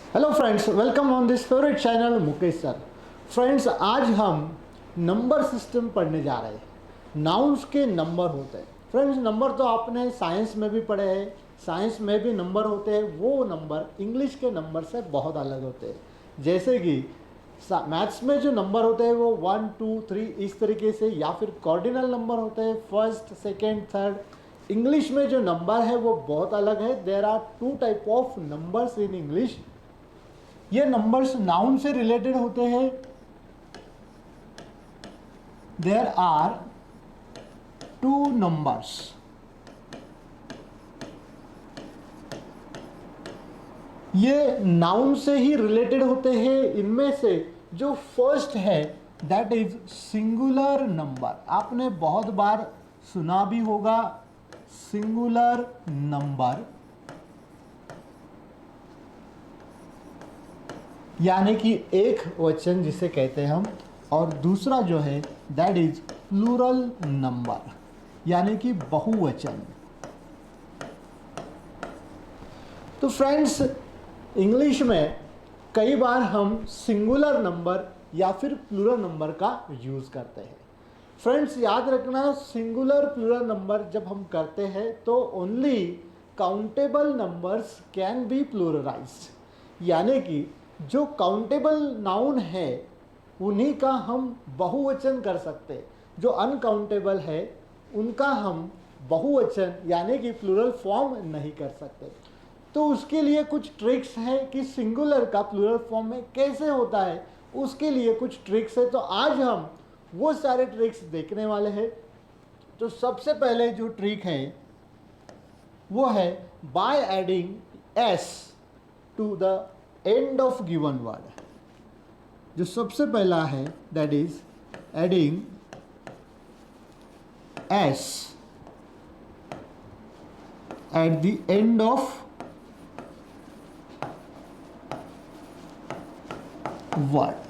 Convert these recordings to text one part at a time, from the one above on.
Hello friends, welcome on this favourite channel Mukesh sir. Friends, आज हम number system पढ़ने जा रहे हैं। नाउन्स के नंबर होते हैं। फ्रेंड्स, नंबर तो आपने साइंस में भी पढ़े हैं, साइंस में भी नंबर होते हैं। वो नंबर इंग्लिश के नंबर से बहुत अलग होते हैं। जैसे कि मैथ्स में जो नंबर होते हैं वो 1 2 3 इस तरीके से, या फिर कॉर्डिनल नंबर होते हैं, फर्स्ट सेकेंड थर्ड। इंग्लिश में जो नंबर है वो बहुत अलग है। There are two type of numbers in English. ये नंबर्स नाउन से रिलेटेड होते हैं। There are two numbers. ये नाउन से ही रिलेटेड होते हैं। इनमें से जो फर्स्ट है दैट इज सिंगुलर नंबर। आपने बहुत बार सुना भी होगा सिंगुलर नंबर, यानी कि एक वचन जिसे कहते हैं हम। और दूसरा जो है दैट इज प्लूरल नंबर, यानी कि बहुवचन। तो फ्रेंड्स, इंग्लिश में कई बार हम सिंगुलर नंबर या फिर प्लूरल नंबर का यूज़ करते हैं। फ्रेंड्स, याद रखना, सिंगुलर प्लूरल नंबर जब हम करते हैं तो only countable numbers can be pluralised, यानी कि जो काउंटेबल नाउन है उन्हीं का हम बहुवचन कर सकते हैं। जो अनकाउंटेबल है उनका हम बहुवचन यानी कि प्लूरल फॉर्म नहीं कर सकते। तो उसके लिए कुछ ट्रिक्स हैं कि सिंगुलर का प्लूरल फॉर्म में कैसे होता है, उसके लिए कुछ ट्रिक्स है। तो आज हम वो सारे ट्रिक्स देखने वाले हैं। तो सबसे पहले जो ट्रिक है वो है by adding S to the end of given word. जो सबसे पहला है that is adding S at the end of word.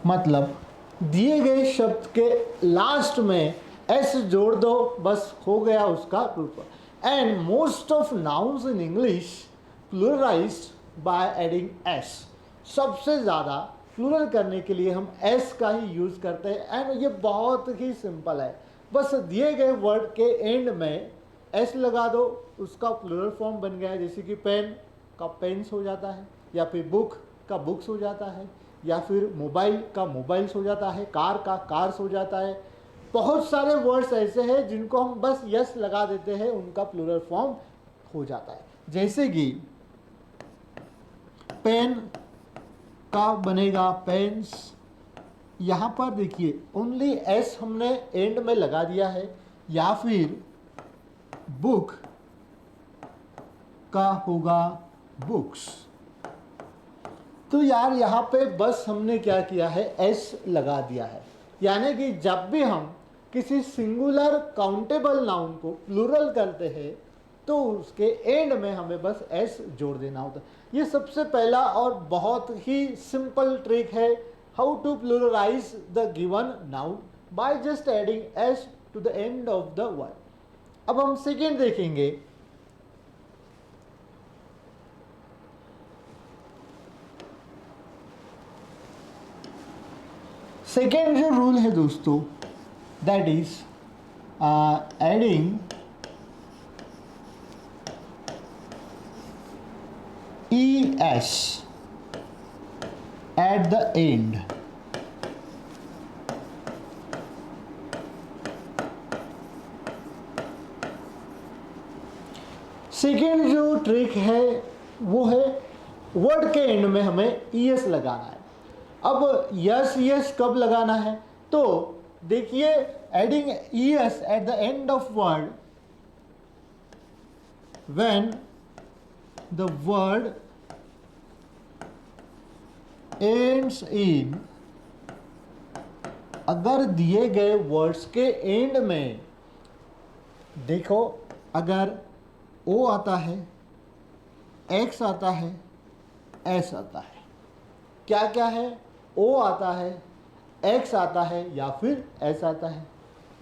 मतलब दिए गए शब्द के लास्ट में एस जोड़ दो, बस हो गया उसका plural. And most of nouns in English pluralised by adding S. सबसे ज़्यादा प्लूरल करने के लिए हम एस का ही यूज़ करते हैं। एंड ये बहुत ही सिंपल है, बस दिए गए वर्ड के एंड में एस लगा दो, उसका प्लूरल फॉर्म बन गया है। जैसे कि पेन का पेन्स हो जाता है, या फिर बुक का बुक्स हो जाता है, या फिर मोबाइल का मोबाइल्स हो जाता है, कार का कार्स हो जाता है। बहुत सारे वर्ड्स ऐसे हैं जिनको हम बस यस लगा देते हैं, उनका प्लूरल फॉर्म हो जाता है। जैसे कि पेन का बनेगा पेन्स। यहाँ पर देखिए ओनली एस हमने एंड में लगा दिया है। या फिर बुक का होगा बुक्स। तो यार यहाँ पे बस हमने क्या किया है, एस लगा दिया है। यानी कि जब भी हम किसी सिंगुलर काउंटेबल नाउन को प्लूरल करते हैं तो उसके एंड में हमें बस एस जोड़ देना होता है। ये सबसे पहला और बहुत ही सिंपल ट्रिक है, how to pluralize the given noun by just adding S to the end of the word. अब हम सेकेंड देखेंगे। सेकेंड जो रूल है दोस्तों that is adding E S at the end. Second जो ट्रिक है वो है वर्ड के एंड में हमें ई एस लगाना है। अब यस यस कब लगाना है, तो देखिए adding E S at the end of word when the word ends इन। अगर दिए गए वर्ड्स के एंड में देखो, अगर ओ आता है, एक्स आता है, एस आता है, क्या क्या है, ओ आता है, एक्स आता है, या फिर एस आता है।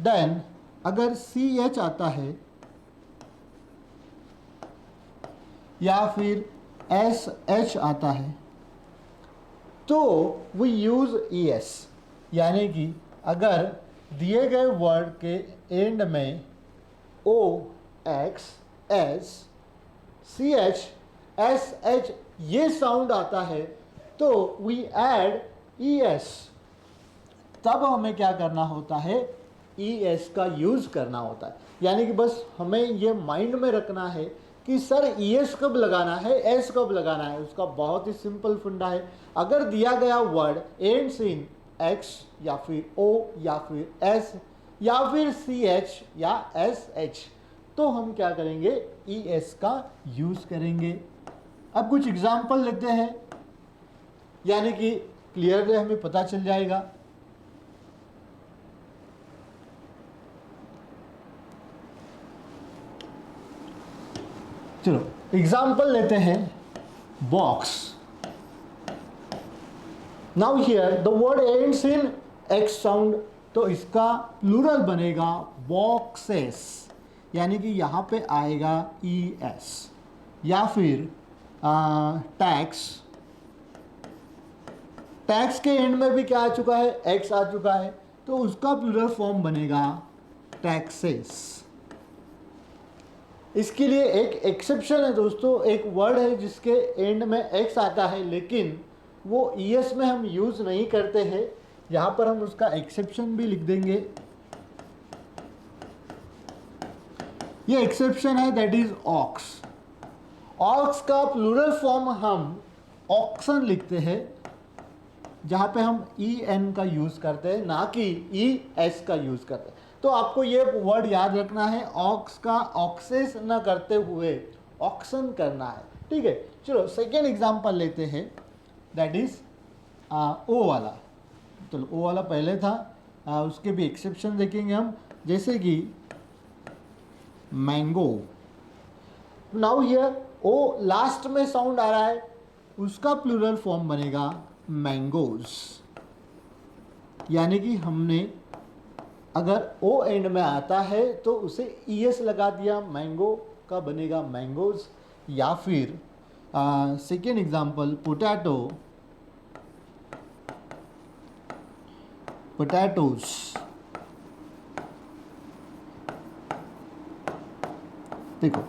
देन अगर सी एच आता है, या फिर एस एच आता है तो वी यूज़ ई एस, यानी कि अगर दिए गए वर्ड के एंड में O X S C H S H ये साउंड आता है तो वी ऐड ई एस, तब हमें क्या करना होता है, ई एस का यूज़ करना होता है। यानी कि बस हमें ये माइंड में रखना है कि सर ई एस कब लगाना है, एस कब लगाना है। उसका बहुत ही सिंपल फंडा है। अगर दिया गया वर्ड एंड्स इन एक्स या फिर ओ या फिर एस या फिर सी एच या एस एच, तो हम क्या करेंगे, ई एस का यूज़ करेंगे। अब कुछ एग्जाम्पल लेते हैं, यानी कि क्लियरली हमें पता चल जाएगा। चलो एग्जाम्पल लेते हैं, box. Now here the word ends in x sound, तो इसका प्लूरल बनेगा बॉक्सेस, यानी कि यहाँ पे आएगा ई एस। या फिर टैक्स, टैक्स के एंड में भी क्या आ चुका है, एक्स आ चुका है, तो उसका प्लूरल फॉर्म बनेगा टैक्सेस। इसके लिए एक एक्सेप्शन है दोस्तों, एक वर्ड है जिसके एंड में एक्स आता है लेकिन वो ई एस में हम यूज़ नहीं करते हैं। यहाँ पर हम उसका एक्सेप्शन भी लिख देंगे। ये एक्सेप्शन है, दैट इज ऑक्स। ऑक्स का प्लूरल फॉर्म हम ऑक्सन लिखते हैं, जहाँ पे हम ई एन का यूज़ करते हैं, ना कि ई एस का यूज़ करते हैं। तो आपको ये वर्ड याद रखना है, ऑक्स का ऑक्सेस ना करते हुए ऑक्सन करना है, ठीक है। चलो सेकेंड एग्जांपल लेते हैं, दैट इज ओ वाला। चलो ओ वाला पहले था, उसके भी एक्सेप्शन देखेंगे हम, जैसे कि mango. Now here O last में साउंड आ रहा है, उसका प्लूरल फॉर्म बनेगा मैंगोज। यानी कि हमने अगर ओ एंड में आता है तो उसे ई एस लगा दिया, मैंगो का बनेगा मैंगोज। या फिर सेकेंड एग्जांपल, पोटैटो, पोटैटोज। देखो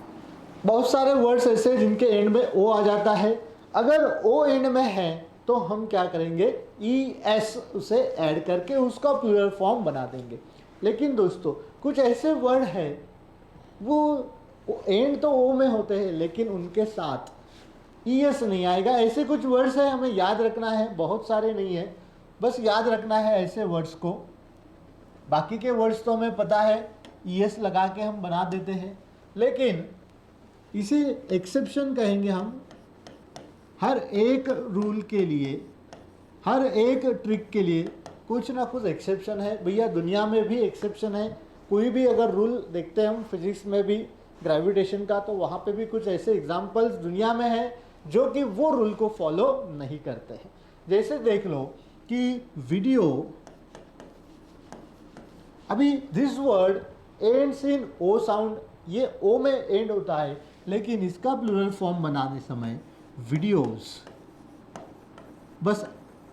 बहुत सारे वर्ड्स ऐसे जिनके एंड में ओ आ जाता है, अगर ओ एंड में है तो हम क्या करेंगे, ई एस उसे ऐड करके उसका प्लूरल फॉर्म बना देंगे। लेकिन दोस्तों कुछ ऐसे वर्ड हैं वो एंड तो ओ में होते हैं लेकिन उनके साथ ई एस नहीं आएगा। ऐसे कुछ वर्ड्स हैं, हमें याद रखना है, बहुत सारे नहीं है, बस याद रखना है ऐसे वर्ड्स को। बाकी के वर्ड्स तो हमें पता है, ई एस लगा के हम बना देते हैं, लेकिन इसे एक्सेप्शन कहेंगे हम। हर एक रूल के लिए, हर एक ट्रिक के लिए कुछ ना कुछ एक्सेप्शन है भैया, दुनिया में भी एक्सेप्शन है। कोई भी अगर रूल देखते हैं हम फिजिक्स में भी, ग्रेविटेशन का, तो वहाँ पे भी कुछ ऐसे एग्जांपल्स दुनिया में हैं जो कि वो रूल को फॉलो नहीं करते हैं। जैसे देख लो कि वीडियो, अभी this word ends in O sound, ये ओ में एंड होता है लेकिन इसका प्लूरल फॉर्म बनाने समय वीडियोस, बस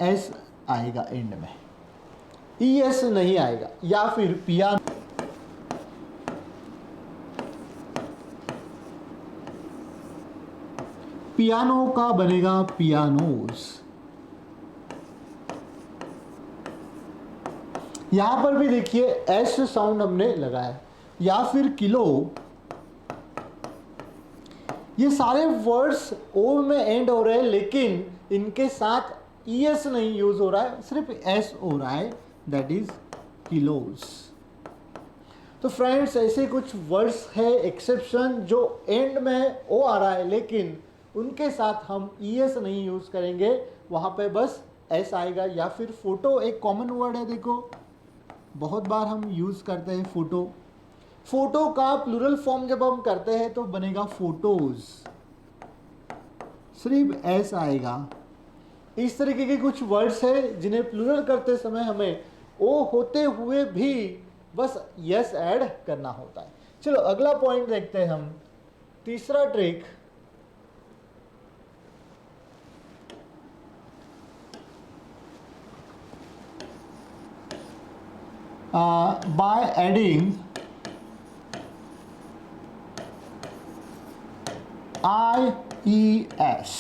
एस आएगा एंड में, ई एस नहीं आएगा। या फिर पियानो, पियानो का बनेगा पियानोस। यहां पर भी देखिए एस साउंड हमने लगाया। या फिर किलो, ये सारे वर्ड्स ओ में एंड हो रहे हैं लेकिन इनके साथ ई एस नहीं यूज हो रहा है, सिर्फ एस हो रहा है, दैट इज किलोस। तो फ्रेंड्स ऐसे कुछ वर्ड्स है एक्सेप्शन जो एंड में ओ आ रहा है लेकिन उनके साथ हम ई एस नहीं यूज करेंगे, वहां पे बस एस आएगा। या फिर फोटो एक कॉमन वर्ड है, देखो बहुत बार हम यूज करते हैं फोटो। फोटो का प्लूरल फॉर्म जब हम करते हैं तो बनेगा फोटोज, सिर्फ एस आएगा। इस तरीके के कुछ वर्ड्स हैं जिन्हें प्लूरल करते समय हमें ओ होते हुए भी बस यस ऐड करना होता है। चलो अगला पॉइंट देखते हैं हम, तीसरा ट्रिक, बाय एडिंग IES।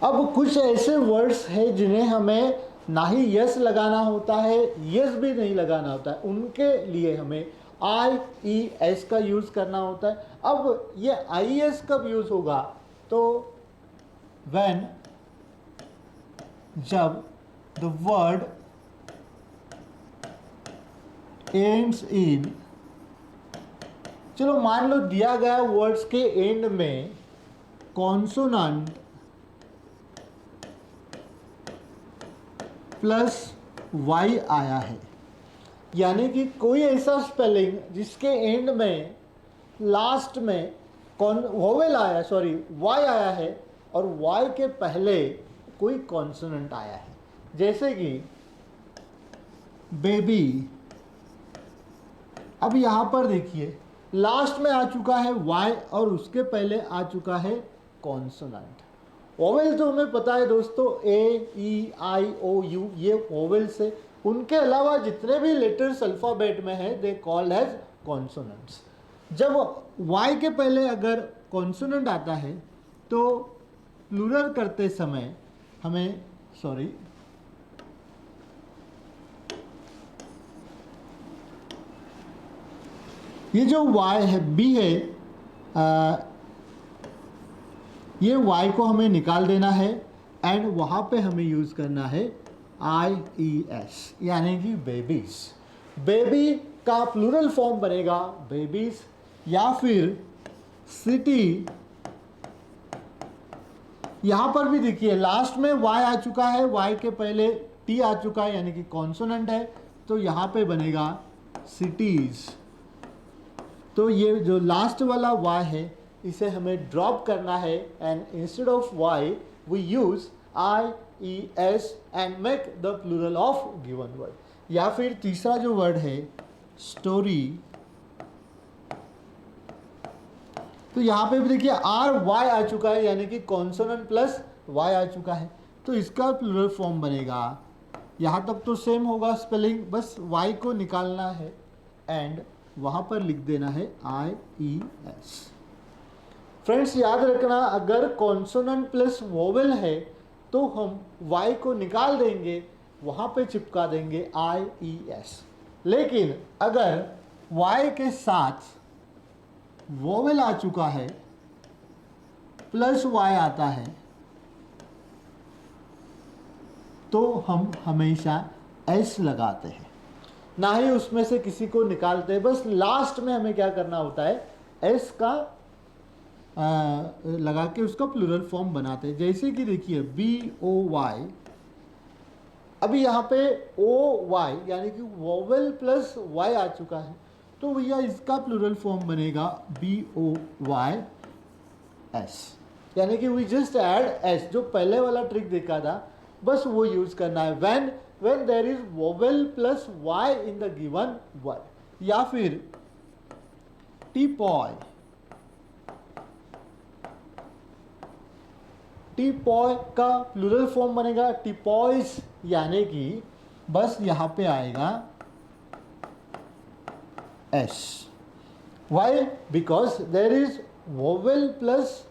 अब कुछ ऐसे वर्ड्स हैं जिन्हें हमें ना ही यस लगाना होता है, यस भी नहीं लगाना होता है, उनके लिए हमें IES का यूज़ करना होता है। अब ये IES कब यूज़ होगा? तो व्हेन, जब द वर्ड एंड्स इन, चलो मान लो दिया गया वर्ड्स के एंड में कॉन्सोनेंट प्लस वाई आया है, यानी कि कोई ऐसा स्पेलिंग जिसके एंड में लास्ट में वोवेल आया, सॉरी वाई आया है और वाई के पहले कोई कॉन्सोनेंट आया है, जैसे कि बेबी। अब यहां पर देखिए लास्ट में आ चुका है वाई और उसके पहले आ चुका है कॉन्सोनेंट। वोवेल तो हमें पता है दोस्तों, AEIOU ये वोवेल्स है। उनके अलावा जितने भी लेटर्स अल्फ़ाबेट में है दे कॉल्ड एज कॉन्सोनेंट्स। जब वाई के पहले अगर कॉन्सोनेंट आता है तो प्लूरल करते समय हमें, सॉरी, ये जो y है b है, ये y को हमें निकाल देना है एंड वहाँ पे हमें यूज़ करना है IES, यानी कि बेबीज। बेबी का प्लूरल फॉर्म बनेगा बेबीज, या फिर सिटी। यहाँ पर भी देखिए लास्ट में y आ चुका है, y के पहले t आ चुका है यानी कि कॉन्सोनेंट है, तो यहाँ पे बनेगा सिटीज़। तो ये जो लास्ट वाला y है इसे हमें ड्रॉप करना है and instead of y we use IES and make the plural of given word. या फिर तीसरा जो वर्ड है स्टोरी, तो यहाँ पे भी देखिए RY आ चुका है यानी कि कॉन्सोनेंट प्लस y आ चुका है, तो इसका प्लूरल फॉर्म बनेगा। यहाँ तक तो सेम होगा स्पेलिंग, बस y को निकालना है एंड वहाँ पर लिख देना है IES। फ्रेंड्स याद रखना, अगर कॉन्सोनेंट प्लस वोवेल है तो हम y को निकाल देंगे, वहाँ पे चिपका देंगे IES। लेकिन अगर y के साथ वोवेल आ चुका है प्लस y आता है तो हम हमेशा S लगाते हैं, ना ही उसमें से किसी को निकालते हैं। बस लास्ट में हमें क्या करना होता है, एस का लगा के उसका प्लूरल फॉर्म बनाते हैं। जैसे कि देखिए BOY, अभी यहाँ पे OY यानी कि वोवेल प्लस Y आ चुका है, तो भैया इसका प्लूरल फॉर्म बनेगा BOYS, यानी कि वी जस्ट ऐड S। जो पहले वाला ट्रिक देखा था बस वो यूज करना है, when there is vowel plus y in the given word। या फिर टीपॉय, टीपॉय का प्लूरल फॉर्म बनेगा टीपॉयज, यानी कि बस यहाँ पे आएगा S। Why? Because there is vowel plus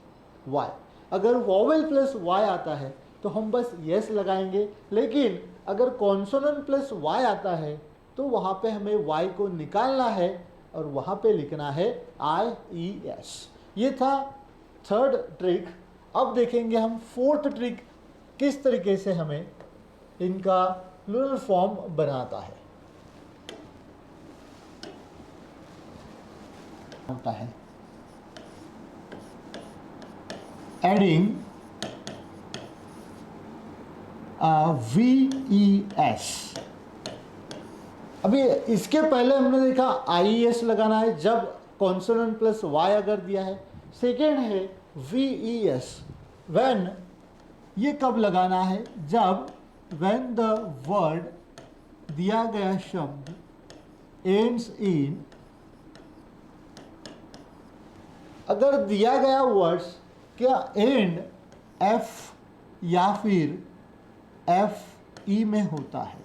y। अगर वोवेल प्लस y आता है तो हम बस यस लगाएंगे, लेकिन अगर कॉन्सोनेंट प्लस y आता है तो वहाँ पे हमें y को निकालना है और वहाँ पे लिखना है IES। ये था थर्ड ट्रिक। अब देखेंगे हम फोर्थ ट्रिक, किस तरीके से हमें इनका प्लूरल फॉर्म बनाता है। होता है एडिंग VES। अभी इसके पहले हमने देखा IES लगाना है जब कॉन्सोनेंट प्लस y अगर दिया है। सेकेंड है VES, व्हेन, ये कब लगाना है, जब व्हेन द वर्ड दिया गया शब्द एंड्स इन, अगर दिया गया वर्ड्स क्या एंड F या फिर FE में होता है।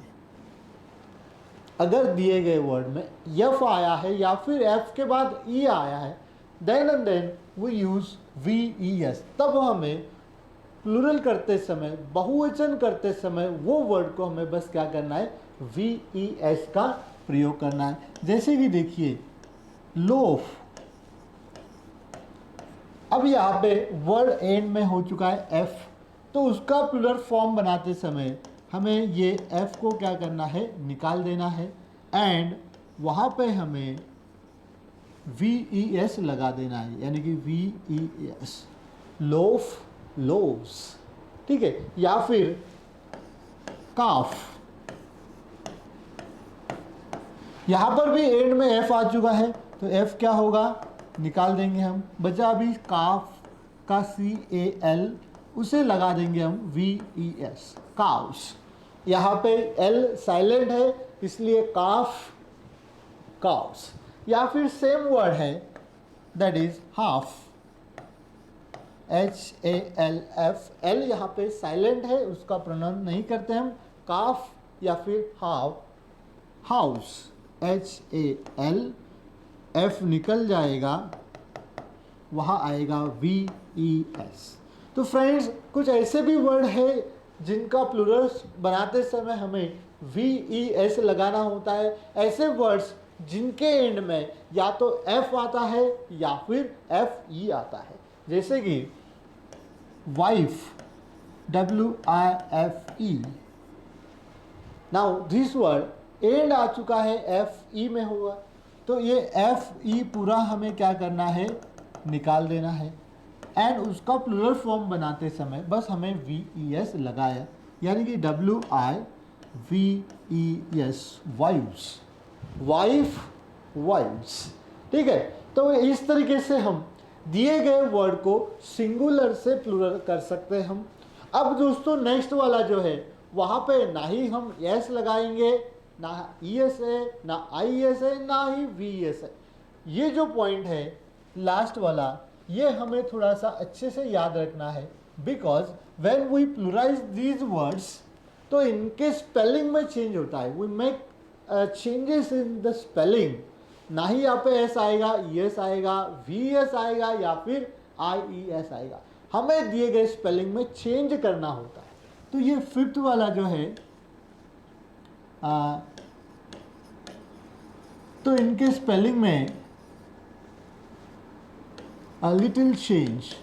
अगर दिए गए वर्ड में यफ आया है या फिर एफ के बाद ई आया है, then and then we use V E S, तब हमें प्लूरल करते समय, बहुवचन करते समय वो वर्ड को हमें बस क्या करना है, वी ई एस का प्रयोग करना है। जैसे कि देखिए लोफ, अब यहाँ पे वर्ड एंड में हो चुका है एफ, तो उसका प्लूरल फॉर्म बनाते समय हमें ये एफ को क्या करना है, निकाल देना है, एंड वहाँ पे हमें वी ई एस लगा देना है, यानी कि we E S, loaf, loaves, ठीक है। या फिर काफ, यहां पर भी एंड में एफ आ चुका है, तो एफ क्या होगा, निकाल देंगे हम, बचा अभी काफ का सी ए एल, उसे लगा देंगे हम वी ई एस, काउस। यहाँ पे एल साइलेंट है इसलिए काफ, काउस। या फिर सेम वर्ड है that is half, H A L F, L यहाँ पे साइलेंट है, उसका प्रोनाउंस नहीं करते हम, काफ या फिर half, house, H A L, F निकल जाएगा, वहाँ आएगा वी ई एस। तो फ्रेंड्स कुछ ऐसे भी वर्ड है जिनका प्लूरल बनाते समय हमें वी ई एस लगाना होता है, ऐसे वर्ड्स जिनके एंड में या तो एफ आता है या फिर एफ ई आता है, जैसे कि wife, W I F E. Now this word end आ चुका है, एफ ई में होगा, तो ये एफ ई पूरा हमें क्या करना है, निकाल देना है, एंड उसका प्लूरल फॉर्म बनाते समय बस हमें वी ई एस लगाया, यानी कि W I we E S, wives, wife, wives, ठीक है। तो इस तरीके से हम दिए गए वर्ड को सिंगुलर से प्लूरल कर सकते हैं हम। अब दोस्तों नेक्स्ट वाला जो है वहाँ पे ना ही हम एस लगाएंगे, ना ई एस है, ना आई एस है, ना ही वी एस है। ये जो पॉइंट है लास्ट वाला, ये हमें थोड़ा सा अच्छे से याद रखना है, because when we pluralise these words तो इनके स्पेलिंग में चेंज होता है, we make changes in the spelling. ना ही यहाँ पे एस आएगा, ई एस आएगा, वी एस आएगा या फिर आई ई एस आएगा, हमें दिए गए स्पेलिंग में चेंज करना होता है। तो ये फिफ्थ वाला जो है तो इनके स्पेलिंग में लिटिल चेंज,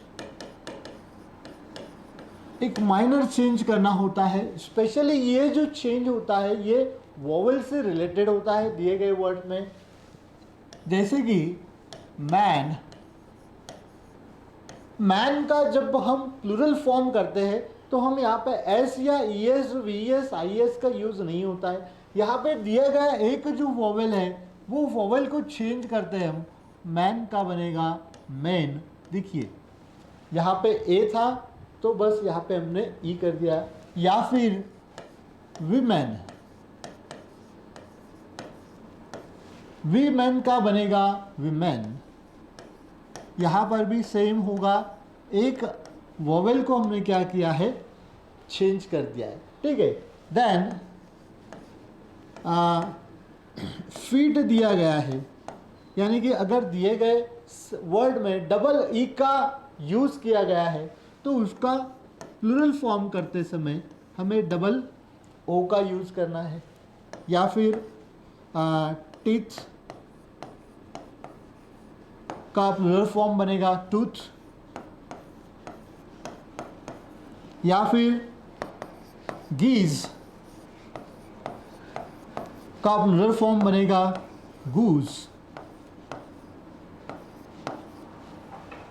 एक माइनर चेंज करना होता है। स्पेशली ये जो चेंज होता है ये वोवेल से रिलेटेड होता है दिए गए वर्ड में, जैसे कि मैन, मैन का जब हम प्लूरल फॉर्म करते हैं तो हम यहाँ पे एस या E S, V S, I S का यूज नहीं होता है। यहाँ पे दिया गया एक जो वोवेल है वो वोवेल को चेंज करते हैं हम, मैन का बनेगा मैन। देखिए यहाँ पे ए था तो बस यहाँ पे हमने ई कर दिया, या फिर वीमेन, वीमेन का बनेगा वीमेन। यहाँ पर भी सेम होगा, एक वोवेल को हमने क्या किया है, चेंज कर दिया है, ठीक है। देन फीट दिया गया है, यानी कि अगर दिए गए वर्ड में डबल ई का यूज़ किया गया है तो उसका प्लूरल फॉर्म करते समय हमें डबल ओ का यूज़ करना है, या फिर टीथ का प्लूरल फॉर्म बनेगा टूथ, या फिर गीज का प्लूरल फॉर्म बनेगा गूज।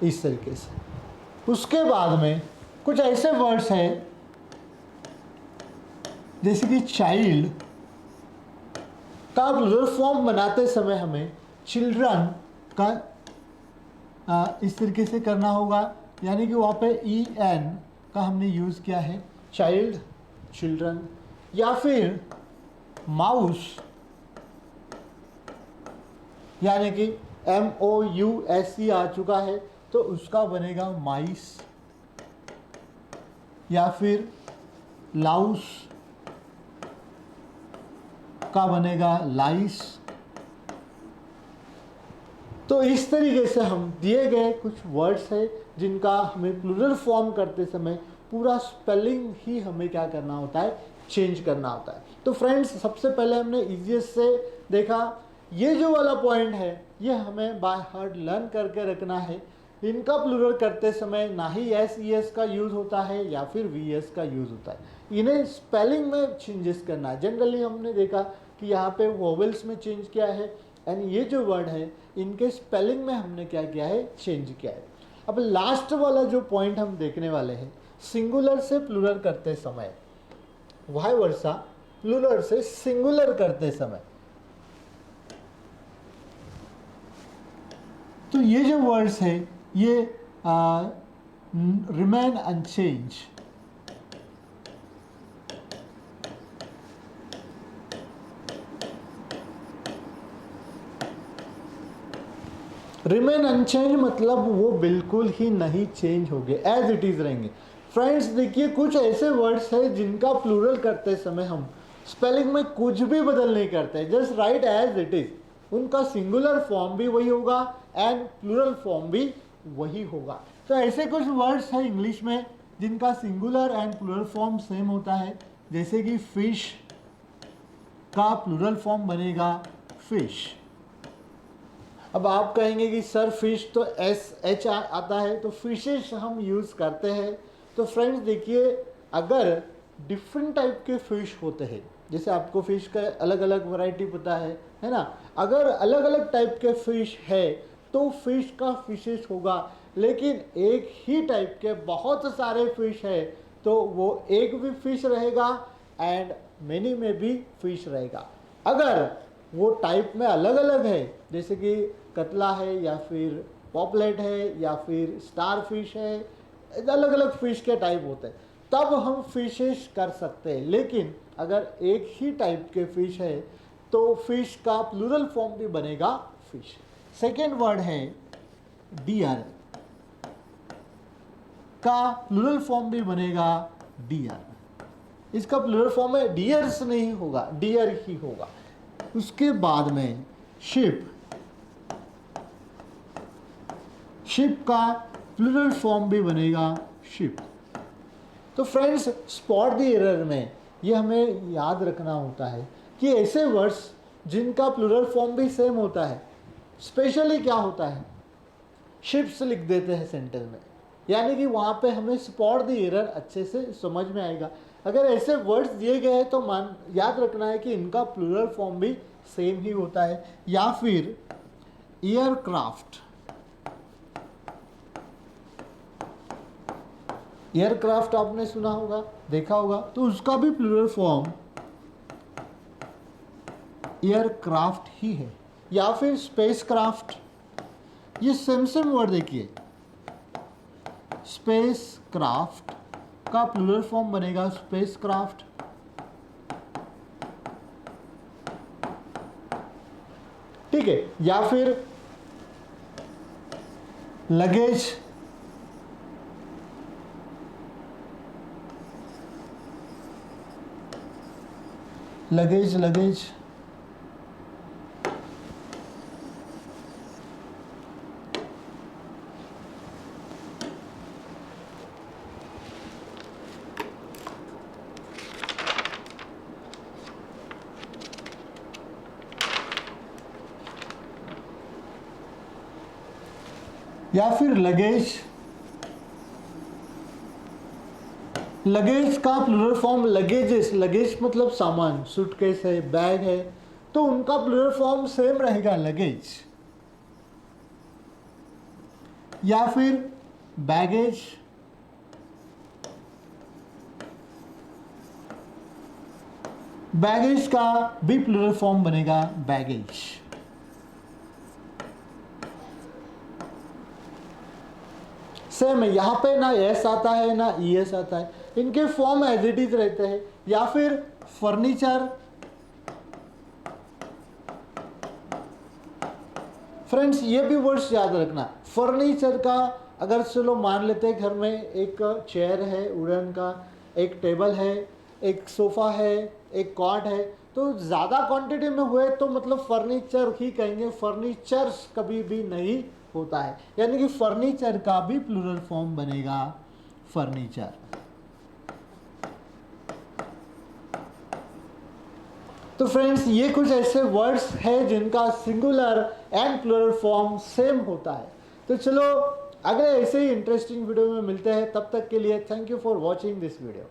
इस तरीके से उसके बाद में कुछ ऐसे वर्ड्स हैं जैसे कि चाइल्ड का प्लूरल फॉर्म बनाते समय हमें चिल्ड्रन का इस तरीके से करना होगा, यानी कि वहाँ पे ई एन का हमने यूज़ किया है, चाइल्ड, चिल्ड्रन। या फिर माउस, यानी कि M O U S C आ चुका है तो उसका बनेगा माइस। या फिर लाउस आपका बनेगा लाइस। तो इस तरीके से हम दिए गए कुछ वर्ड्स है जिनका हमें प्लूरल फॉर्म करते समय पूरा स्पेलिंग ही हमें क्या करना होता है, चेंज करना होता है। तो फ्रेंड्स, सबसे पहले हमने इजीएस्ट से देखा, ये जो वाला पॉइंट है ये हमें बाय हार्ट लर्न करके रखना है। इनका प्लूरल करते समय ना ही एस ई एस का यूज़ होता है या फिर वी एस का यूज़ होता है, इन्हें स्पेलिंग में चेंजेस करना है। जनरली हमने देखा कि यहाँ पे वोवेल्स में चेंज किया है एंड ये जो वर्ड है इनके स्पेलिंग में हमने क्या किया है, चेंज किया है। अब लास्ट वाला जो पॉइंट हम देखने वाले हैं, सिंगुलर से प्लूरल करते समय, वाई वर्सा प्लूरल से सिंगुलर करते समय, तो ये जो वर्ड्स है ये रिमेन अनचेंज, रिमेन अनचेंज मतलब वो बिल्कुल ही नहीं चेंज हो गए, एज इट इज रहेंगे। फ्रेंड्स देखिए, कुछ ऐसे वर्ड्स हैं जिनका प्लूरल करते समय हम स्पेलिंग में कुछ भी बदल नहीं करते, just write as it is. उनका सिंगुलर फॉर्म भी वही होगा एंड प्लूरल फॉर्म भी वही होगा। तो ऐसे कुछ वर्ड्स हैं इंग्लिश में जिनका singular and plural form same होता है, जैसे कि फिश का प्लूरल फॉर्म बनेगा फिश। अब आप कहेंगे कि सर फिश तो एस एच आता है, तो फिशेस हम यूज़ करते हैं। तो फ्रेंड्स देखिए, अगर डिफरेंट टाइप के फिश होते हैं, जैसे आपको फिश का अलग अलग वैरायटी पता है ना, अगर अलग अलग टाइप के फिश है तो फिश का फिशेस होगा। लेकिन एक ही टाइप के बहुत सारे फिश है तो वो एक भी फिश रहेगा एंड मेनी में भी फिश रहेगा। अगर वो टाइप में अलग अलग है, जैसे कि कतला है या फिर पॉपलेट है या फिर स्टार फिश है, अलग अलग फिश के टाइप होते हैं, तब हम फिशेस कर सकते हैं। लेकिन अगर एक ही टाइप के फिश है तो फिश का प्लूरल फॉर्म भी बनेगा फिश। सेकेंड वर्ड है डियर, का प्लूरल फॉर्म भी बनेगा डियर। इसका प्लूरल फॉर्म है डियर्स नहीं होगा, डियर ही होगा। उसके बाद में शिप, शिप का प्लूरल फॉर्म भी बनेगा शिप। तो फ्रेंड्स, स्पॉट द एरर में ये हमें याद रखना होता है कि ऐसे वर्ड्स जिनका प्लूरल फॉर्म भी सेम होता है, स्पेशली क्या होता है, शिप्स लिख देते हैं सेंटेंस में, यानी कि वहाँ पे हमें स्पॉट द एरर अच्छे से समझ में आएगा। अगर ऐसे वर्ड्स दिए गए हैं तो याद रखना है कि इनका प्लूरल फॉर्म भी सेम ही होता है। या फिर एयरक्राफ्ट, एयरक्राफ्ट आपने सुना होगा, देखा होगा, तो उसका भी प्लूरल फॉर्म एयरक्राफ्ट ही है। या फिर स्पेसक्राफ्ट, ये सेम वर्ड देखिए, स्पेसक्राफ्ट का प्लूरल फॉर्म बनेगा स्पेसक्राफ्ट। ठीक है। या फिर लगेज, लगेज लगेज, या फिर लगेज, लगेज का प्लूरल फॉर्म लगेजेस, लगेज मतलब सामान, सूटकेस है, बैग है, तो उनका प्लूरल फॉर्म सेम रहेगा लगेज। या फिर बैगेज, बैगेज का भी प्लूरल फॉर्म बनेगा बैगेज। सेम है, यहाँ पे ना एस आता है ना ई एस आता है, इनके फॉर्म एज इट इज रहते हैं। या फिर फर्नीचर, फ्रेंड्स ये भी वर्ड्स याद रखना। फर्नीचर का अगर चलो मान लेते हैं घर में एक चेयर है वुडन का, एक टेबल है, एक सोफ़ा है, एक कॉट है, तो ज़्यादा क्वांटिटी में हुए तो मतलब फर्नीचर ही कहेंगे, फर्नीचर्स कभी भी नहीं होता है, यानी कि फर्नीचर का भी प्लूरल फॉर्म बनेगा फर्नीचर। तो फ्रेंड्स ये कुछ ऐसे वर्ड्स हैं जिनका singular and plural form same होता है। तो चलो अगले ऐसे ही इंटरेस्टिंग वीडियो में मिलते हैं, तब तक के लिए thank you for watching this video.